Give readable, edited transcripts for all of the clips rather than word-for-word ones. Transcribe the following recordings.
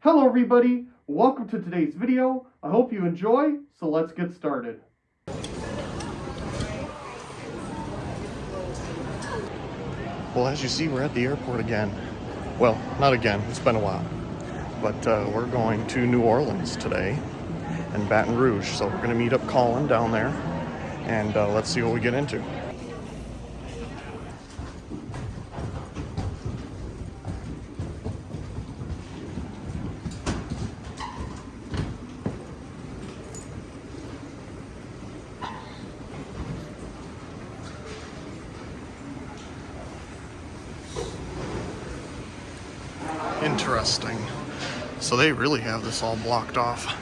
Hello everybody, welcome to today's video. I hope you enjoy, so let's get started. Well, as you see, we're at the airport again. Well, not again, it's been a while. But we're going to New Orleans today and Baton Rouge. So we're gonna meet up Colin down there and let's see what we get into. Interesting. So they really have this all blocked off,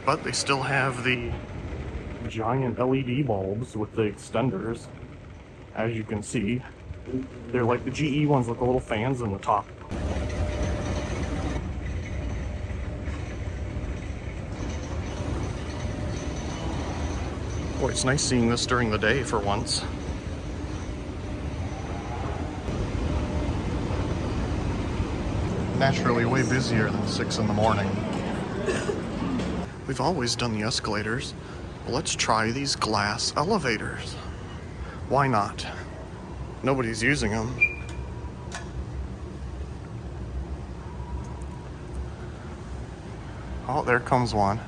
but they still have the giant LED bulbs with the extenders. As you can see, they're like the GE ones with the little fans in the top. Boy, it's nice seeing this during the day for once. Naturally way busier than 6 in the morning. We've always done the escalators. Well, let's try these glass elevators. Why not? Nobody's using them. Oh, there comes one.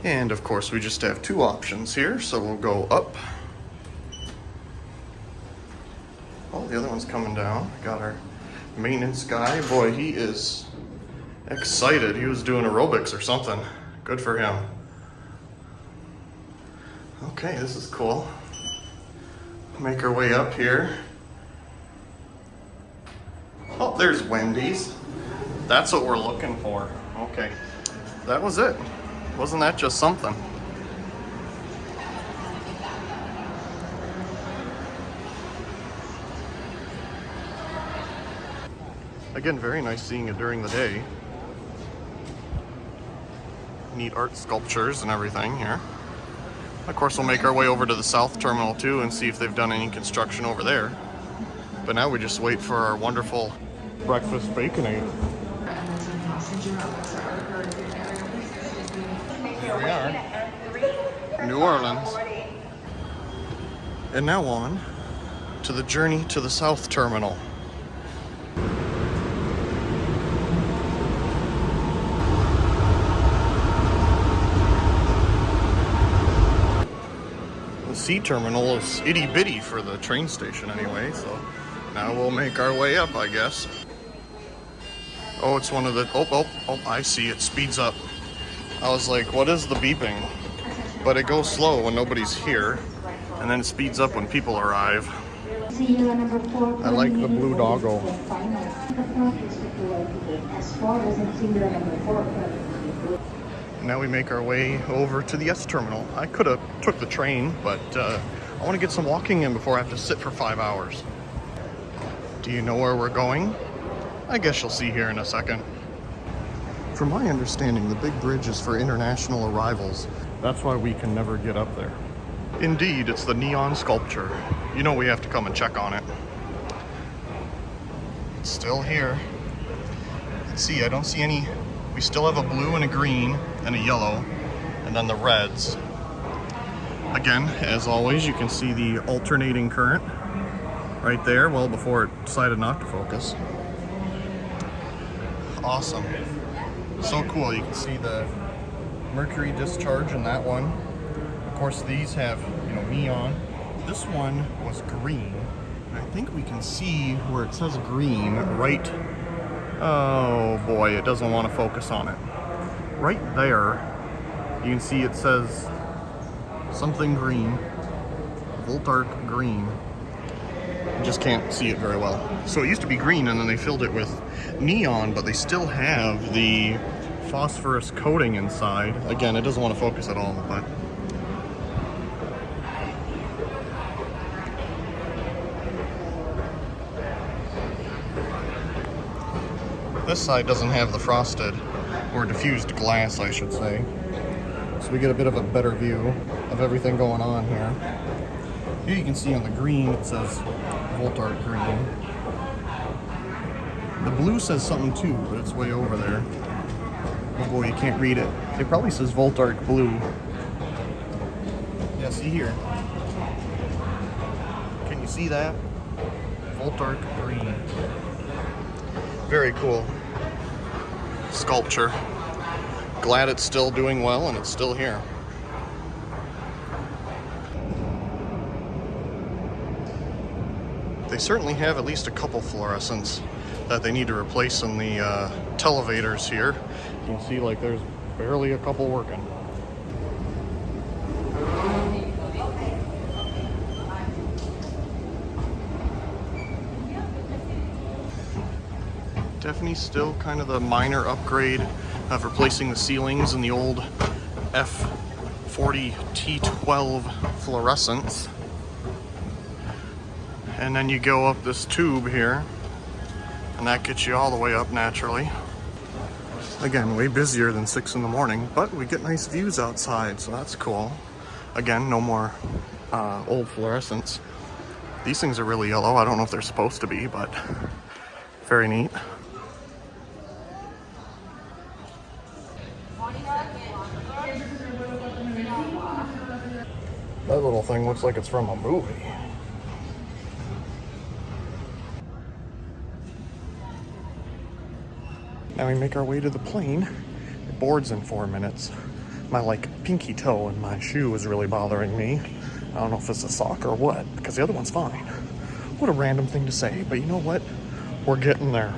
And of course we just have two options here, so we'll go up. Oh, the other one's coming down. Got our maintenance guy. Boy, he is excited. He was doing aerobics or something. Good for him. Okay, this is cool. Make our way up here. Oh, there's Wendy's. That's what we're looking for. Okay, that was it. Wasn't that just something? Again, very nice seeing it during the day. Neat art sculptures and everything here. Of course, we'll make our way over to the South Terminal too and see if they've done any construction over there. But now we just wait for our wonderful breakfast baconator. Here we are, New Orleans. And now on to the journey to the South Terminal. The C Terminal is itty bitty for the train station anyway, so now we'll make our way up, I guess. Oh, it's one of the, oh, I see, it speeds up. I was like, what is the beeping? But it goes slow when nobody's here, and then it speeds up when people arrive. I like the blue doggo. Now we make our way over to the S Terminal. I could have took the train, but I want to get some walking in before I have to sit for 5 hours. Do you know where we're going? I guess you'll see here in a second. From my understanding, the big bridge is for international arrivals. That's why we can never get up there. Indeed, it's the neon sculpture. You know we have to come and check on it. It's still here. Let's see, I don't see any. We still have a blue and a green and a yellow, and then the reds. Again, as always, you can see the alternating current right there, well before it decided not to focus. Awesome. So cool. You can see the mercury discharge in that one. Of course, these have, neon. This one was green. I think we can see where it says green right. Oh boy, it doesn't want to focus on it. Right there, you can see it says something green, Voltark green. You just can't see it very well. So it used to be green and then they filled it with neon, but they still have the phosphorus coating inside. Again, it doesn't want to focus at all, but this side doesn't have the frosted or diffused glass, I should say. so we get a bit of a better view of everything going on here. Here you can see on the green it says Voltart green. The blue says something too, but it's way over there. Oh boy, you can't read it. It probably says Voltart blue. Yeah, see here. Can you see that? Voltart green. Very cool sculpture. Glad it's still doing well and it's still here. They certainly have at least a couple fluorescents that they need to replace in the televators here. You can see like there's barely a couple working. Definitely still kind of the minor upgrade of replacing the ceilings in the old F40 T12 fluorescents. And then you go up this tube here, and that gets you all the way up naturally. Again, way busier than 6 in the morning, but we get nice views outside, so that's cool. Again, no more old fluorescents. These things are really yellow. I don't know if they're supposed to be, but very neat. That little thing looks like it's from a movie. Now we make our way to the plane. It boards in 4 minutes. My pinky toe in my shoe is really bothering me. I don't know if it's a sock or what, because the other one's fine. What a random thing to say, but you know what? We're getting there.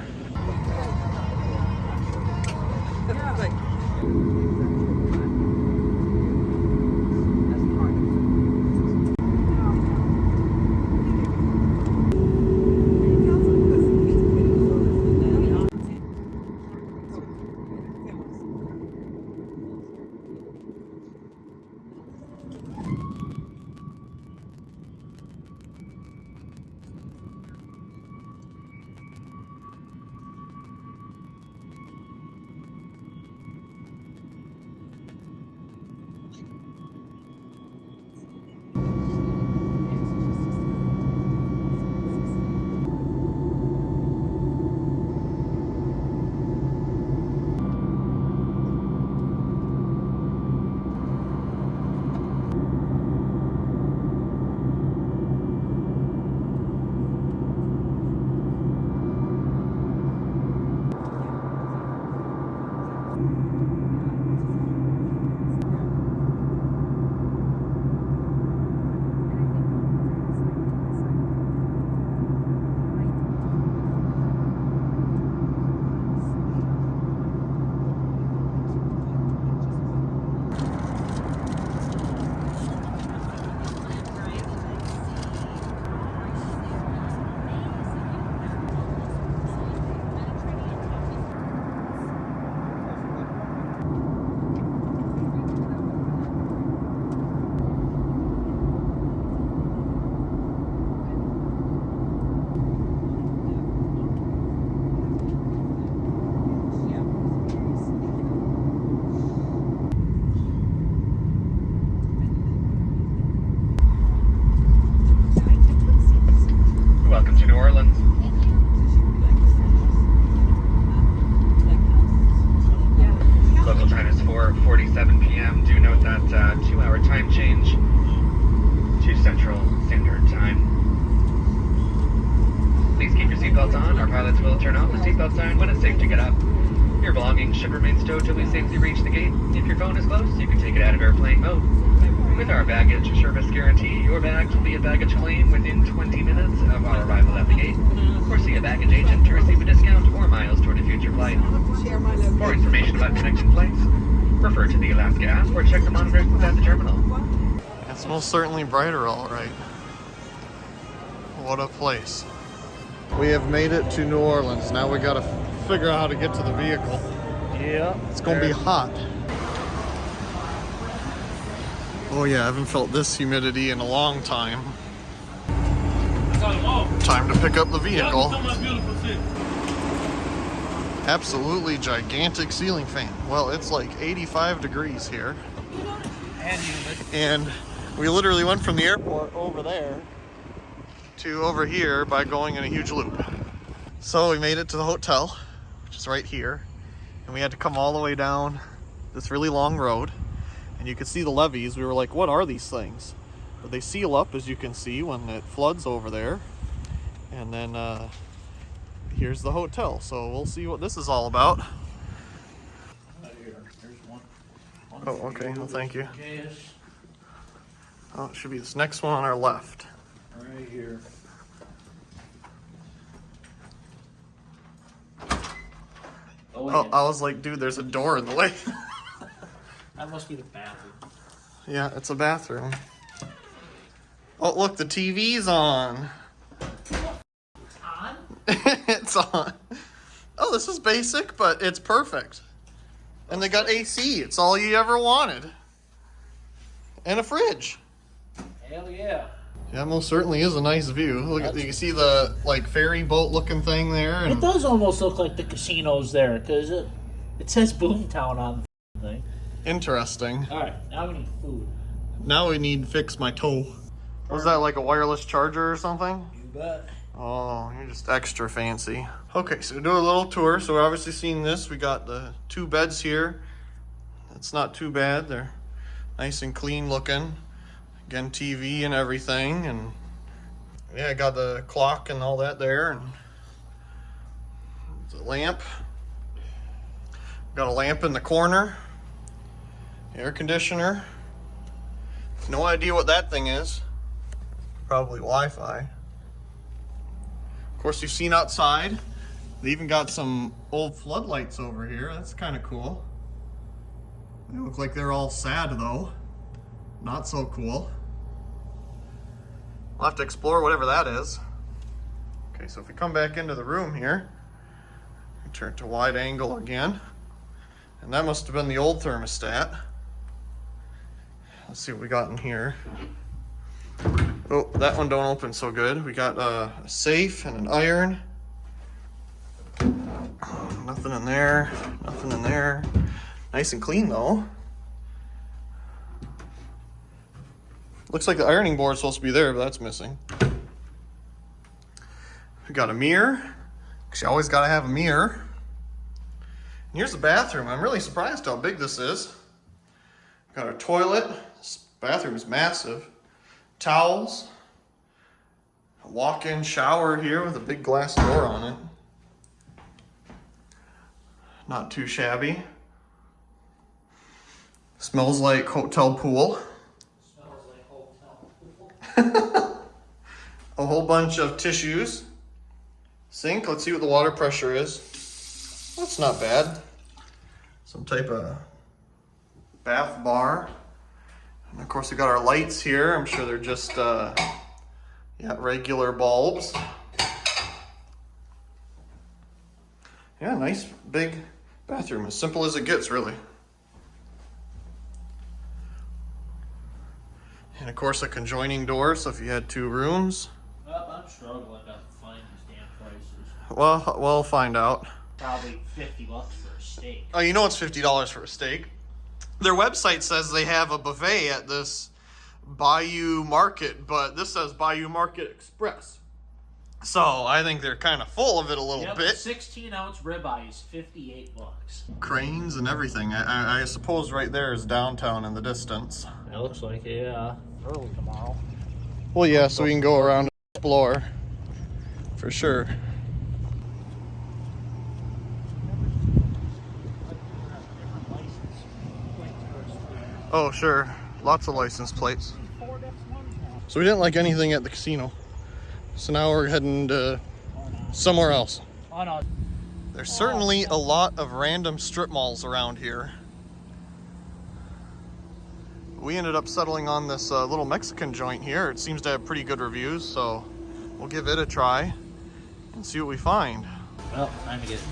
Should remain stowed till we safely reach the gate. If your phone is close, you can take it out of airplane mode. With our baggage service guarantee, your bags will be a baggage claim within 20 minutes of our arrival at the gate, or see a baggage agent to receive a discount or miles toward a future flight. For information about connecting flights, refer to the Alaska app or check the monitors at the terminal. It's most certainly brighter, all right. What a place. We have made it to New Orleans. Now we gotta figure out how to get to the vehicle. Yeah. It's gonna be hot. Oh yeah, I haven't felt this humidity in a long time. Time to pick up the vehicle. Absolutely gigantic ceiling fan. Well, it's like 85 degrees here. And humid. And we literally went from the airport over there to over here by going in a huge loop. So we made it to the hotel, which is right here. And we had to come all the way down this really long road. And you could see the levees. We were like, what are these things? But they seal up, as you can see, when it floods over there. And then here's the hotel. So we'll see what this is all about. Here, there's one. Oh, okay. Well, thank you. Oh, it should be this next one on our left. Right here. Oh, I was like, dude, there's a door in the way. That must be the bathroom. Yeah, it's a bathroom. Oh, look, the TV's on. It's on? It's on. Oh, this is basic, but it's perfect. And they got AC. It's all you ever wanted. And a fridge. Hell yeah. Yeah, most certainly is a nice view. Look at, you can see the like ferry boat looking thing there. And It does almost look like the casinos there, because it says Boomtown on the thing. interesting. Alright, now we need food. Now we need to fix my toe. Was that like a wireless charger or something? You bet. Oh, you're just extra fancy. Okay, so do a little tour. So we're obviously seeing this. We got the 2 beds here. It's not too bad. They're nice and clean looking. Again, TV and everything. And yeah, I got the clock and all that there. And the lamp. Got a lamp in the corner. Air conditioner. No idea what that thing is. Probably Wi-Fi. Of course, you've seen outside. They even got some old floodlights over here. That's kind of cool. They look like they're all sad though. Not so cool. We'll have to explore whatever that is. Okay, so if we come back into the room here, we turn to wide angle again. And that must have been the old thermostat. Let's see what we got in here. Oh, that one don't open so good. We got a safe and an iron. Nothing in there. Nothing in there. Nice and clean though. Looks like the ironing board's supposed to be there, but that's missing. We got a mirror. Cause you always gotta have a mirror. And here's the bathroom. I'm really surprised how big this is. Got a toilet. This bathroom is massive. Towels. A walk-in shower here with a big glass door on it. Not too shabby. Smells like hotel pool. Smells like hotel pool. A whole bunch of tissues. Sink. Let's see what the water pressure is. That's not bad. Some type of bath bar. And of course we got our lights here. I'm sure they're just regular bulbs. Yeah, nice big bathroom. As simple as it gets, really. And of course a conjoining door, so if you had 2 rooms. Well, I'm struggling to find these damn prices. Well, we'll find out. Probably $50 for a steak. Oh, you know it's $50 for a steak. Their website says they have a buffet at this Bayou Market, but this says Bayou Market Express. So I think they're kind of full of it a little bit. 16-ounce ribeye is $58. Cranes and everything. I suppose right there is downtown in the distance. That looks like it, yeah. Early tomorrow. Well, yeah, so we can go around and explore for sure. Oh, sure. Lots of license plates. So we didn't like anything at the casino. So now we're heading to somewhere else. Oh, no. There's certainly a lot of random strip malls around here. We ended up settling on this little Mexican joint here. It seems to have pretty good reviews, so we'll give it a try and see what we find. Well, time to get it.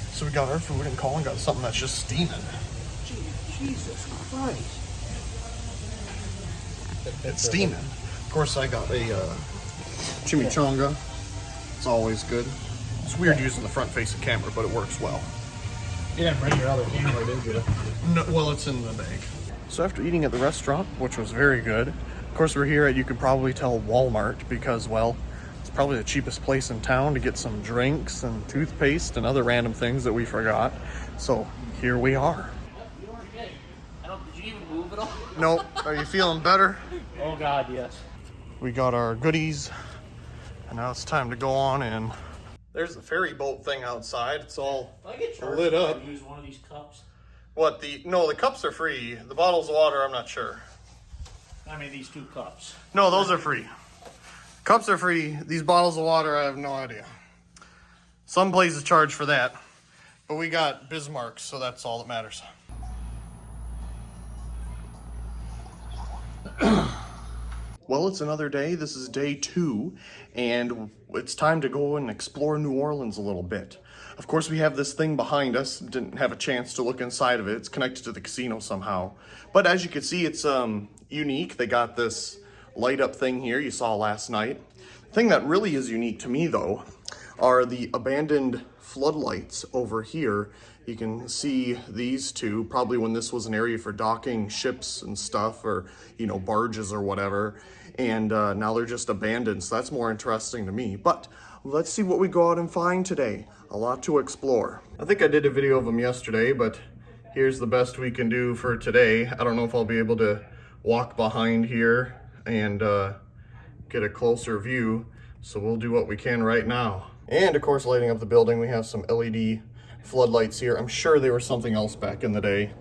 So we got our food and Colin got something that's just steaming. Jesus Christ. It's steaming. Of course, I got a chimichanga. It's always good. It's weird using the front facing camera, but it works well. You didn't bring your other camera, did you? No, well, it's in the bag. So after eating at the restaurant, which was very good, of course we're here at, you could probably tell, Walmart, because, well, it's probably the cheapest place in town to get some drinks and toothpaste and other random things that we forgot. So here we are. You are good. Did you even move at all? Nope. Are you feeling better? Oh God, yes. We got our goodies, and now it's time to go on in. There's the ferry boat thing outside. It's all lit up. Use one of these cups. What, no, the cups are free. The bottles of water, I'm not sure. I mean, these 2 cups. No, those are free. Cups are free. These bottles of water, I have no idea. Some places charge for that, but we got Bismarck, so that's all that matters. Well, it's another day. This is day 2, and it's time to go and explore New Orleans a little bit. Of course, we have this thing behind us. Didn't have a chance to look inside of it. It's connected to the casino somehow. But as you can see, it's unique. They got this light up thing here you saw last night. The thing that really is unique to me, though, are the abandoned floodlights over here. You can see these two, probably when this was an area for docking ships and stuff, or, you know, barges or whatever. And now they're just abandoned, so that's more interesting to me. But let's see what we go out and find today. A lot to explore. I think I did a video of them yesterday, but here's the best we can do for today. I don't know if I'll be able to walk behind here and get a closer view, so we'll do what we can right now. And of course, lighting up the building, we have some LED floodlights here. I'm sure they were something else back in the day.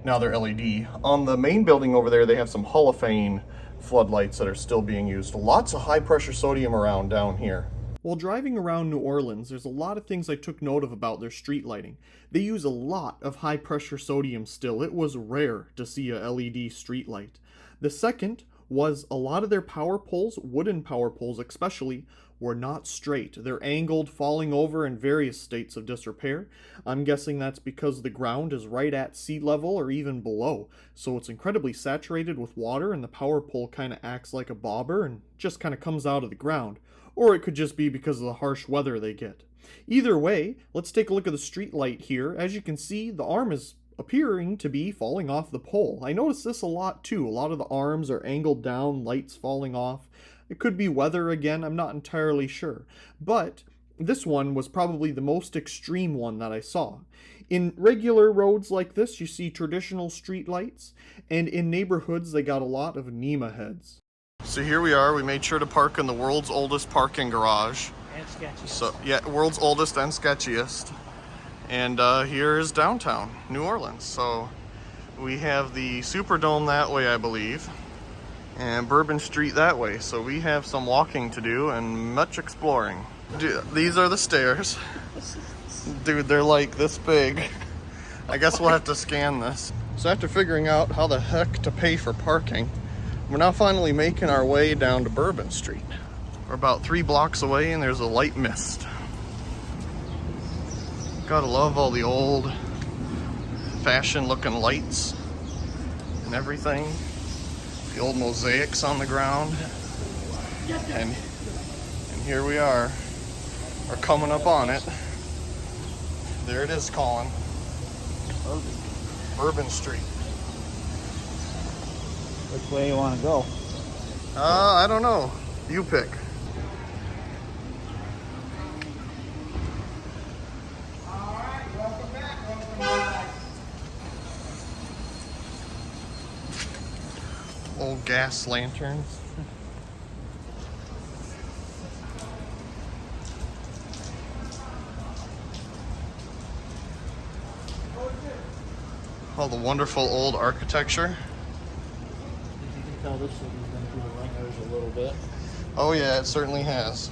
Now they're LED. On the main building over there, they have some Hall of Fame floodlights that are still being used. Lots of high pressure sodium around down here. While driving around New Orleans, there's a lot of things I took note of about their street lighting. They use a lot of high pressure sodium still. It was rare to see a LED street light. The second was a lot of their power poles, wooden power poles especially, were not straight. They're angled, falling over in various states of disrepair. I'm guessing that's because the ground is right at sea level or even below, so it's incredibly saturated with water and the power pole kind of acts like a bobber and just kind of comes out of the ground. Or it could just be because of the harsh weather they get. Either way, let's take a look at the street light here. As you can see, the arm is appearing to be falling off the pole. I noticed this a lot too. A lot of the arms are angled down, lights falling off. It could be weather again, I'm not entirely sure. But this one was probably the most extreme one that I saw. In regular roads like this, you see traditional street lights, and in neighborhoods, they got a lot of NEMA heads. So here we are. We made sure to park in the world's oldest parking garage. And sketchy. So yeah, world's oldest and sketchiest. And here is downtown New Orleans. So we have the Superdome that way, I believe, and Bourbon Street that way. So we have some walking to do and much exploring. These are the stairs. Dude, they're like this big. I guess we'll have to scan this. So after figuring out how the heck to pay for parking, we're now finally making our way down to Bourbon Street. We're about 3 blocks away and there's a light mist. Gotta love all the old fashioned looking lights and everything. The old mosaics on the ground. And here we are. We're coming up on it. There it is, Colin. Bourbon Street. Which way you want to go? I don't know. You pick. Old gas lanterns. All the wonderful old architecture. You can tell this city's been through the ringers a little bit. Oh yeah, it certainly has.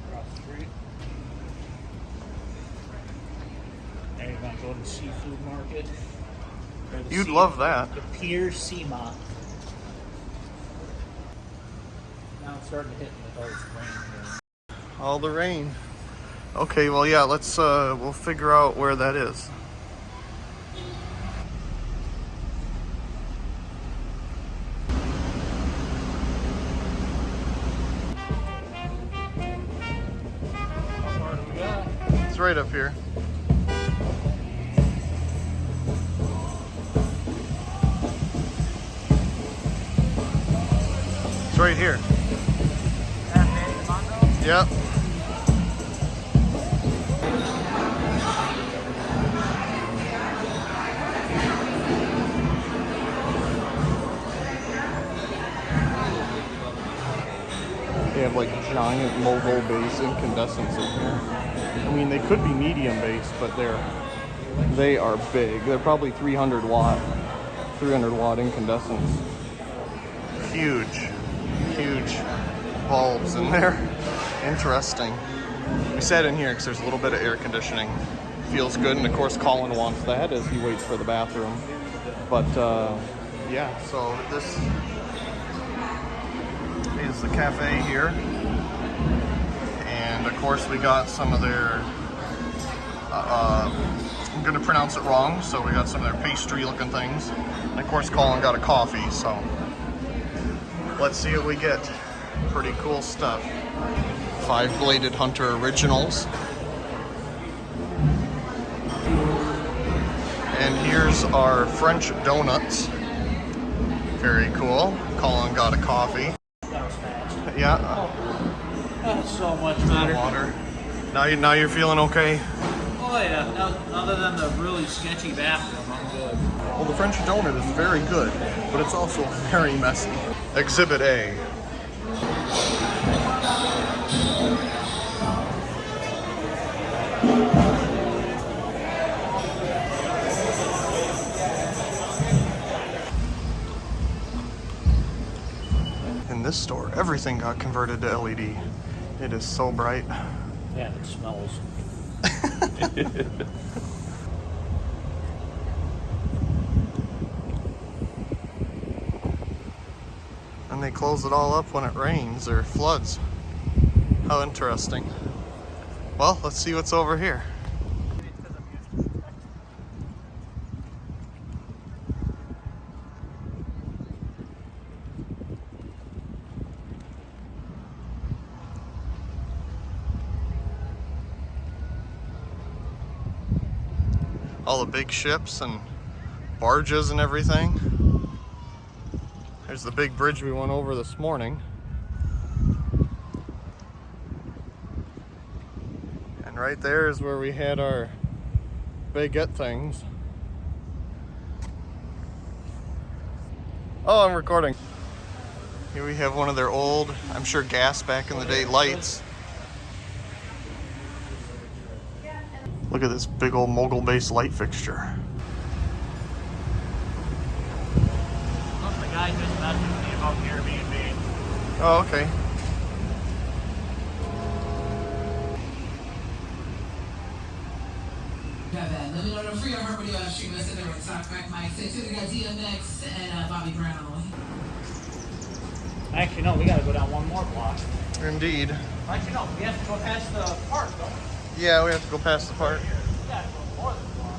Across the street. There you're gonna go to the seafood market. Or the You'd love that. The Pier Seamont. Now it's starting to hit me with all this rain here. All the rain. Okay, well yeah, let's we'll figure out where that is. It's right up here. It's right here. Yep. They have like giant mobile base incandescents in here. I mean, they could be medium base, but they are big. They're probably 300 watt incandescents. Huge bulbs in there. Interesting. We sat in here because there's a little bit of air conditioning. Feels good, and of course Colin wants that as he waits for the bathroom. But yeah, so this is the cafe here, and of course we got some of their I'm gonna pronounce it wrong, so we got some of their pastry looking things, and of course Colin got a coffee, so let's see what we get. Pretty cool stuff. 5-bladed Hunter Originals, and here's our French donuts. Very cool. Colin got a coffee. Yeah. Oh, that's so much better. Water. Now you're feeling okay? Oh yeah. Other than the really sketchy bathroom, I'm good. Well, the French donut is very good, but it's also very messy. Exhibit A. In this store, everything got converted to LED. It is so bright. Yeah, it smells. And they close it all up when it rains or floods. How interesting. Well, let's see what's over here. All the big ships and barges and everything. There's the big bridge we went over this morning. And right there is where we had our baguette things. Oh, I'm recording. Here we have one of their old, I'm sure gas back in the day, lights. Look at this big old mogul base light fixture. The guy just messaged me about Airbnb. Oh, okay. Let me know the free over video on stream. Let's sit there and talk back Mike. Say to the guy DMX and Bobby Brown. Actually, no, we gotta go down one more block. Indeed. Actually, no, we have to go past the park, don't we? Yeah, we have to go past the park. We gotta go more than a block.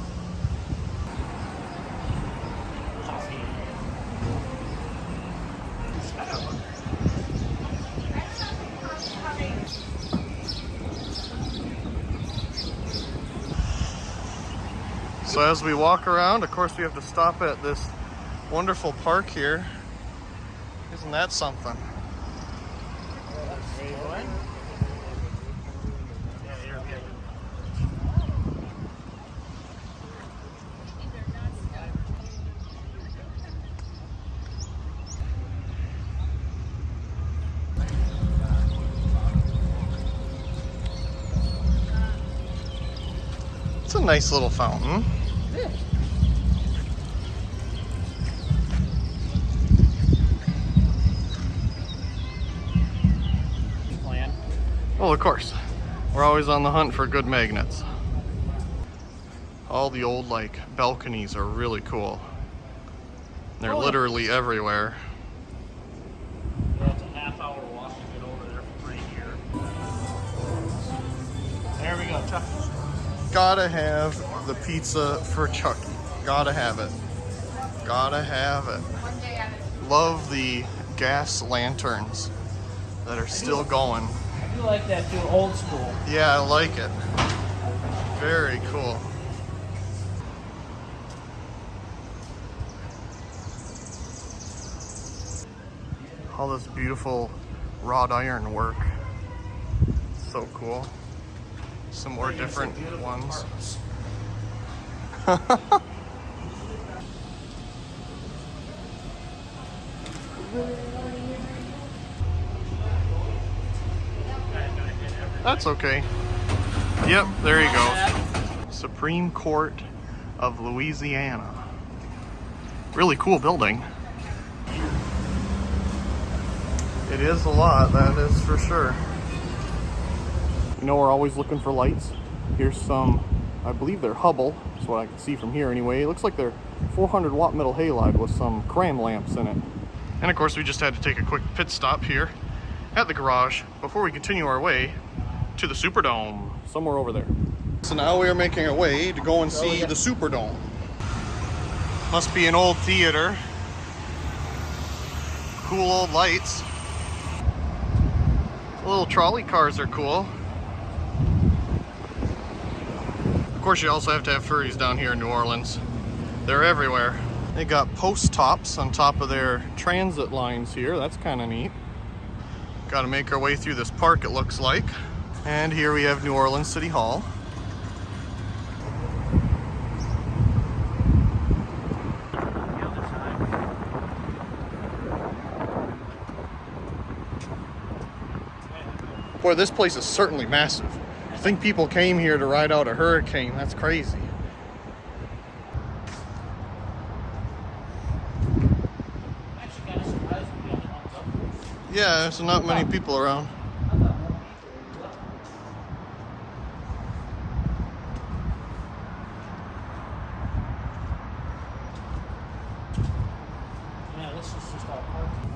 So as we walk around, of course we have to stop at this wonderful park here. Isn't that something? It's a nice little fountain. Well, of course. We're always on the hunt for good magnets. All the old, like, balconies are really cool. They're literally everywhere. Yeah, it's a half-hour walk to get over there from right here. There we go, Chuck. Gotta have the pizza for Chucky. Gotta have it. Gotta have it. Love the gas lanterns that are still going. I do like that too, old school. Yeah, I like it. Very cool. All this beautiful wrought iron work. So cool. Some more different ones. That's okay. Yep, there he goes. Supreme Court of Louisiana. Really cool building. It is a lot, that is for sure. You know, we're always looking for lights. Here's some, I believe they're Hubble. That's what I can see from here anyway. It looks like they're 400 watt metal halide with some cram lamps in it. And of course we just had to take a quick pit stop here at the garage before we continue our way to the Superdome, somewhere over there. So now we are making our way to go and see the Superdome. Must be an old theater. Cool old lights. The little trolley cars are cool. Of course, you also have to have furries down here in New Orleans. They're everywhere. They got post tops on top of their transit lines here. That's kind of neat. Got to make our way through this park, it looks like. And here we have New Orleans City Hall. Boy, this place is certainly massive. I think people came here to ride out a hurricane. That's crazy. Yeah, there's not many people around. Yeah, this is just all parking.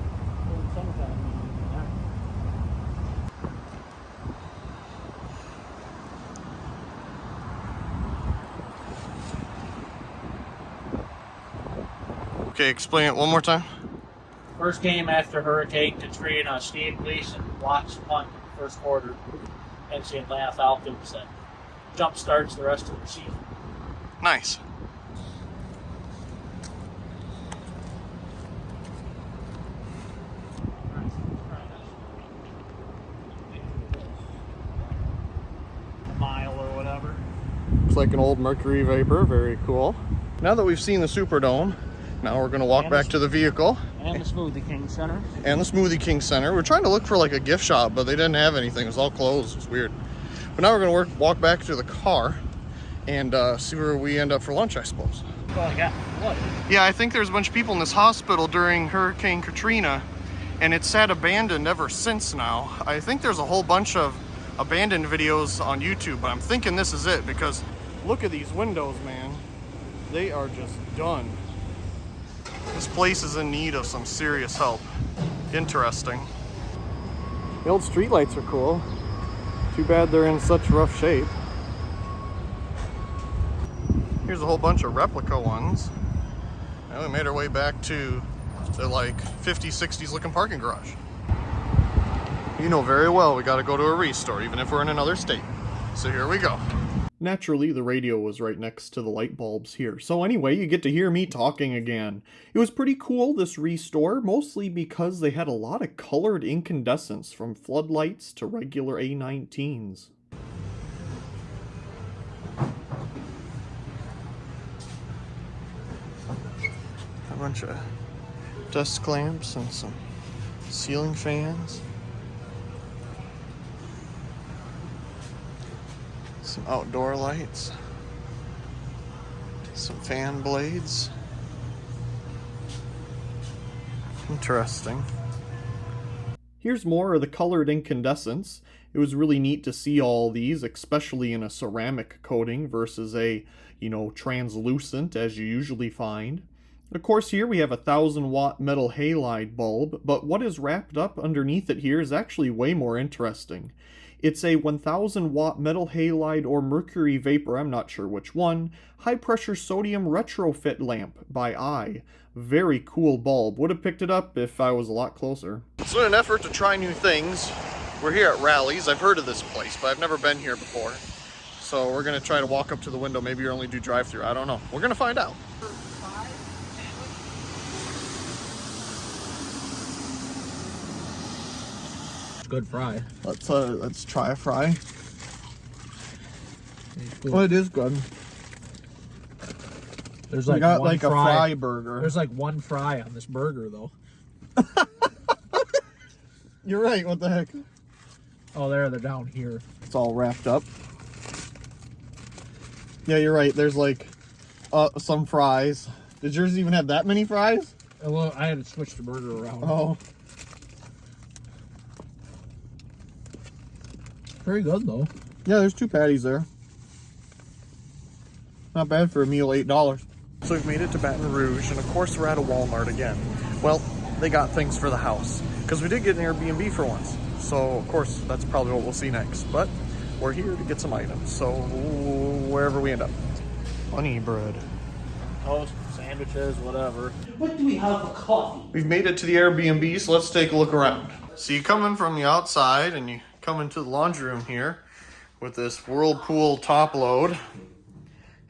Okay, explain it one more time. First game after Hurricane Katrina, Steve Gleason watched punt in the first quarter and see Atlanta Falcons that jump starts the rest of the season. Nice. A mile or whatever. Looks like an old Mercury Vapor, very cool. Now that we've seen the Superdome, now we're gonna walk back to the vehicle. And the Smoothie King Center. And the Smoothie King Center. We're trying to look for like a gift shop, but they didn't have anything. It was all closed. It's weird. But now we're gonna walk back to the car and see where we end up for lunch, I suppose. Well, I got what? Yeah, I think there's a bunch of people in this hospital during Hurricane Katrina, and it's sat abandoned ever since now. I think there's a whole bunch of abandoned videos on YouTube, but I'm thinking this is it because look at these windows, man. They are just done. This place is in need of some serious help. Interesting. The old streetlights are cool. Too bad they're in such rough shape. Here's a whole bunch of replica ones. And we made our way back to the like 50s, 60s looking parking garage. You know very well we gotta go to a restore, even if we're in another state. So here we go. Naturally, the radio was right next to the light bulbs here. So anyway, you get to hear me talking again. It was pretty cool, this restore, mostly because they had a lot of colored incandescents from floodlights to regular A19s. A bunch of desk lamps and some ceiling fans. Some outdoor lights, some fan blades. Interesting. Here's more of the colored incandescents. It was really neat to see all these, especially in a ceramic coating versus a, translucent as you usually find. Of course, here we have a 1,000 watt metal halide bulb, but what is wrapped up underneath it here is actually way more interesting. It's a 1,000 watt metal halide or mercury vapor, I'm not sure which one, high pressure sodium retrofit lamp by Eye. Very cool bulb. Would have picked it up if I was a lot closer. So in an effort to try new things, we're here at Rally's. I've heard of this place, but I've never been here before. so we're gonna try to walk up to the window. Maybe you only do drive-through. I don't know. We're gonna find out. Good fry. Let's try a fry. Cool. Well, it is good. There's We like got one like a fry burger. There's like one fry on this burger though. You're right. What the heck? Oh, they're down here. It's all wrapped up. Yeah, you're right. There's like some fries. Did yours even have that many fries? Well, I had to switch the burger around. Oh. Very good though. Yeah, there's 2 patties there. Not bad for a meal, $8. So we've made it to Baton Rouge, and of course we're at a Walmart again. Well, they got things for the house, because we did get an Airbnb for once. So of course, that's probably what we'll see next. But we're here to get some items, so wherever we end up. Honey bread. Toast, sandwiches, whatever. What do we have for coffee? We've made it to the Airbnb, so let's take a look around. So you come in from the outside, and you come into the laundry room here with this Whirlpool top load.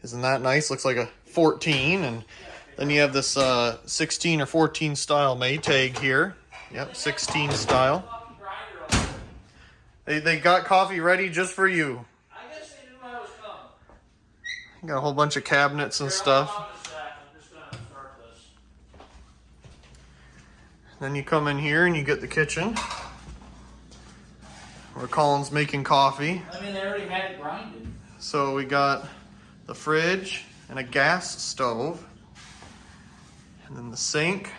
Isn't that nice? Looks like a 14. And then you have this 16 or 14 style Maytag here. Yep, 16 style. They got coffee ready just for you. I guess they knew I was coming. You got a whole bunch of cabinets and stuff. I'm just gonna start this. Then you come in here and you get the kitchen, where Colin's making coffee. I mean, they already had it grinded. So we got the fridge and a gas stove. And then the sink.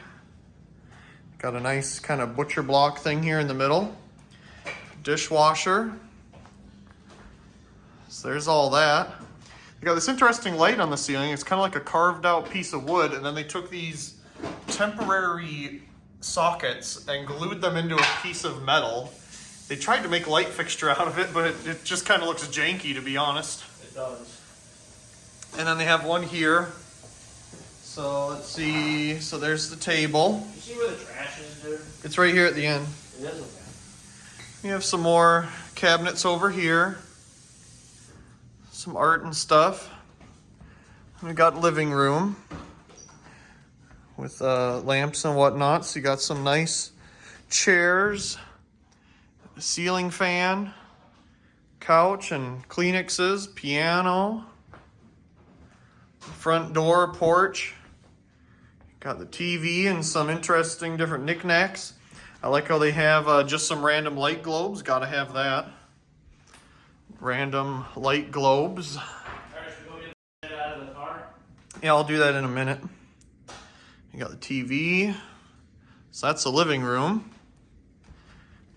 Got a nice kind of butcher block thing here in the middle. Dishwasher. So there's all that. They got this interesting light on the ceiling. It's kind of like a carved out piece of wood, and then they took these temporary sockets and glued them into a piece of metal. They tried to make a light fixture out of it, but it just kind of looks janky, to be honest. It does. And then they have one here. So let's see. So there's the table. You see where the trash is, dude? It's right here at the end. It is okay. We have some more cabinets over here. Some art and stuff. We got living room with lamps and whatnot. So you got some nice chairs, a ceiling fan, couch and Kleenexes, piano, front door, porch. Got the TV and some interesting different knickknacks. I like how they have just some random light globes. Gotta have that. Random light globes. Alright, should we go get it out of the car? Yeah, I'll do that in a minute. You got the TV. So that's the living room.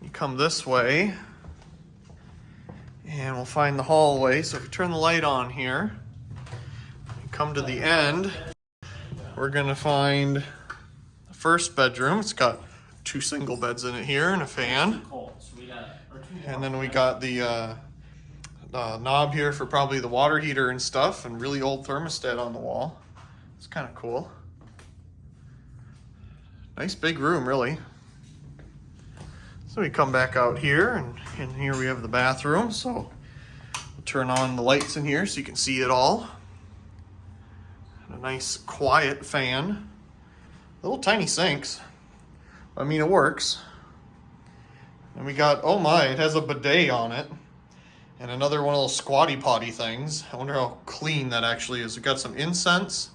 You come this way. And we'll find the hallway. So if we turn the light on here, you come to the end. We're gonna find the first bedroom. It's got 2 single beds in it here and a fan. And then we got the knob here for probably the water heater and stuff, and really old thermostat on the wall. It's kind of cool. Nice big room, really. So we come back out here, and here we have the bathroom. So we'll turn on the lights in here so you can see it all. And a nice quiet fan. Little tiny sinks. I mean, it works. And we got, oh my, it has a bidet on it. And another one of those squatty potty things. I wonder how clean that actually is. We got some incense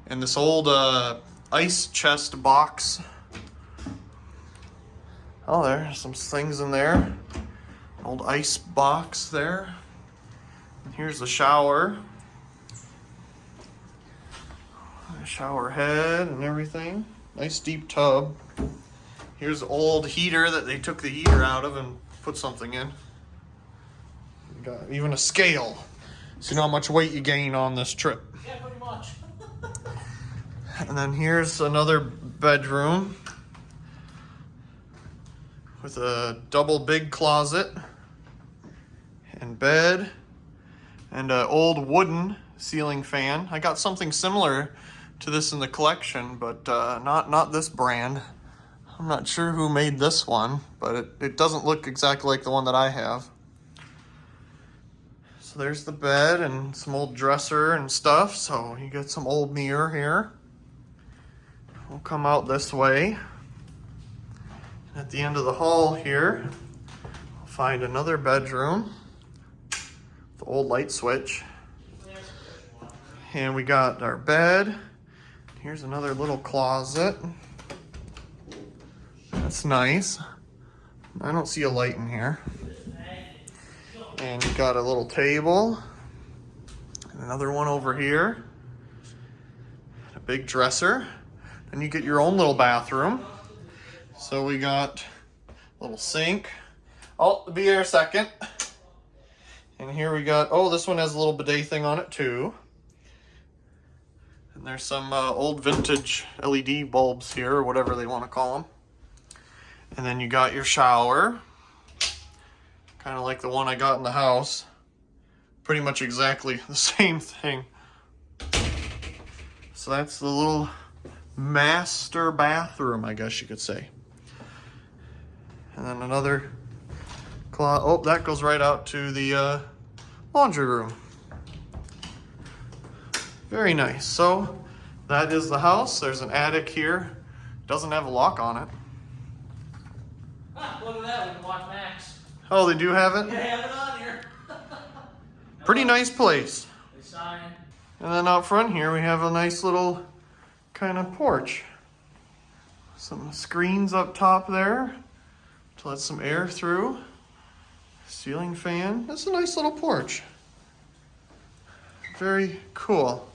and this old ice chest box. Oh, there's some things in there. Old ice box there. And here's the shower. A shower head and everything. Nice deep tub. Here's the old heater that they took the heater out of and put something in. You got even a scale, so you know how much weight you gain on this trip. Yeah, pretty much. And then here's another bedroom with a double big closet and bed and an old wooden ceiling fan. I got something similar to this in the collection, but not this brand. I'm not sure who made this one, but it doesn't look exactly like the one that I have. So there's the bed and some old dresser and stuff. So you got some old mirror here. We'll come out this way. At the end of the hall here, we'll find another bedroom. The old light switch. And we got our bed. Here's another little closet. That's nice. I don't see a light in here. And you got a little table. And another one over here. A big dresser. And you get your own little bathroom. So we got a little sink. Oh, be here a second. And here we got, oh, this one has a little bidet thing on it too. And there's some old vintage LED bulbs here, or whatever they want to call them. And then you got your shower. Kind of like the one I got in the house. Pretty much exactly the same thing. So that's the little master bathroom, I guess you could say. And then another closet. Oh, that goes right out to the laundry room. Very nice. So that is the house. There's an attic here. Doesn't have a lock on it. Ah, look at that. We can watch Max. Oh, they do have it? Yeah, have it on here. Pretty nice place. They sign. And then out front here, we have a nice little kind of porch. Some screens up top there to let some air through. Ceiling fan. That's a nice little porch. Very cool.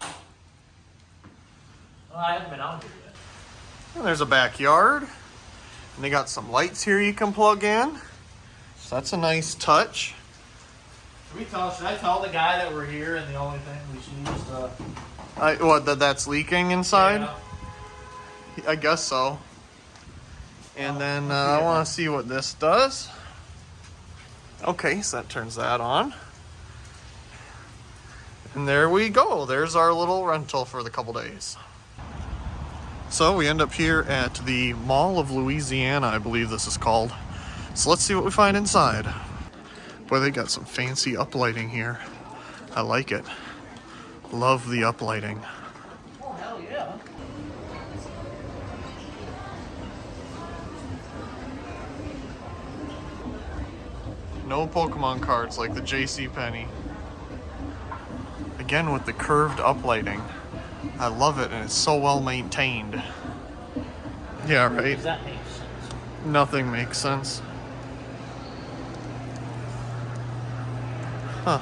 Well, I haven't been out here yet. And there's a backyard. And they got some lights here you can plug in. So that's a nice touch. Should I tell the guy that we're here and the only thing we should use What, that's leaking inside? Yeah. I guess so. And then I want to see what this does. Okay, so that turns that on. And there we go. There's our little rental for the couple days. So we end up here at the Mall of Louisiana, I believe this is called. So let's see what we find inside. Boy, they got some fancy uplighting here. I like it. Love the uplighting. Oh, hell yeah. No Pokemon cards like the JCPenney. Again with the curved uplighting. I love it and it's so well maintained. Yeah, right? Does that make sense? Nothing makes sense. Huh.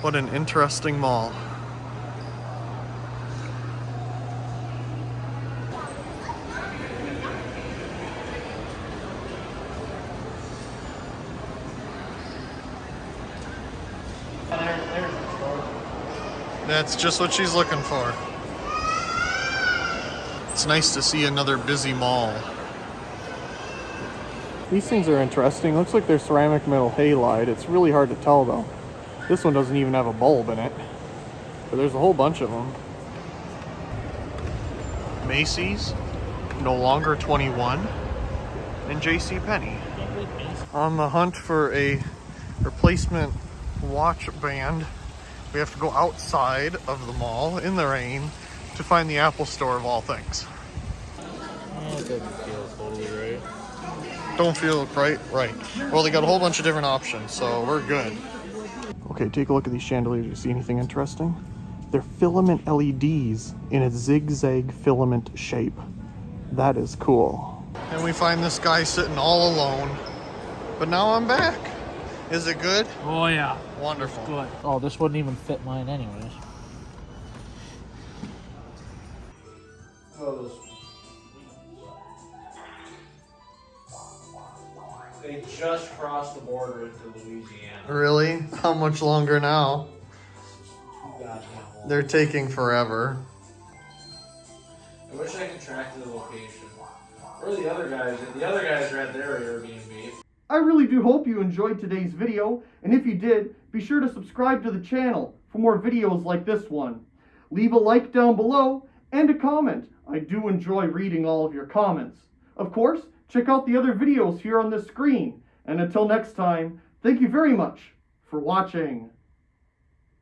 What an interesting mall. There's the store. That's just what she's looking for. It's nice to see another busy mall. These things are interesting. Looks like they're ceramic metal halide. It's really hard to tell though. This one doesn't even have a bulb in it. But there's a whole bunch of them. Macy's, no longer 21, and JCPenney. On the hunt for a replacement watch band. We have to go outside of the mall in the rain to find the Apple Store of all things. It doesn't feel totally right. Don't feel right? Right. Well, they got a whole bunch of different options, so we're good. Okay, take a look at these chandeliers. You see anything interesting? They're filament LEDs in a zigzag filament shape. That is cool. And we find this guy sitting all alone. But now I'm back. Is it good? Oh, yeah. Wonderful. Good. Oh, this wouldn't even fit mine anyways. They just crossed the border into Louisiana. Really? How much longer now? Goddamn long. They're taking forever. I wish I could track the location. Where are the other guys? The other guys are at their Airbnb. I really do hope you enjoyed today's video, and if you did, be sure to subscribe to the channel for more videos like this one. Leave a like down below and a comment. I do enjoy reading all of your comments. Of course, check out the other videos here on the screen. And until next time, thank you very much for watching.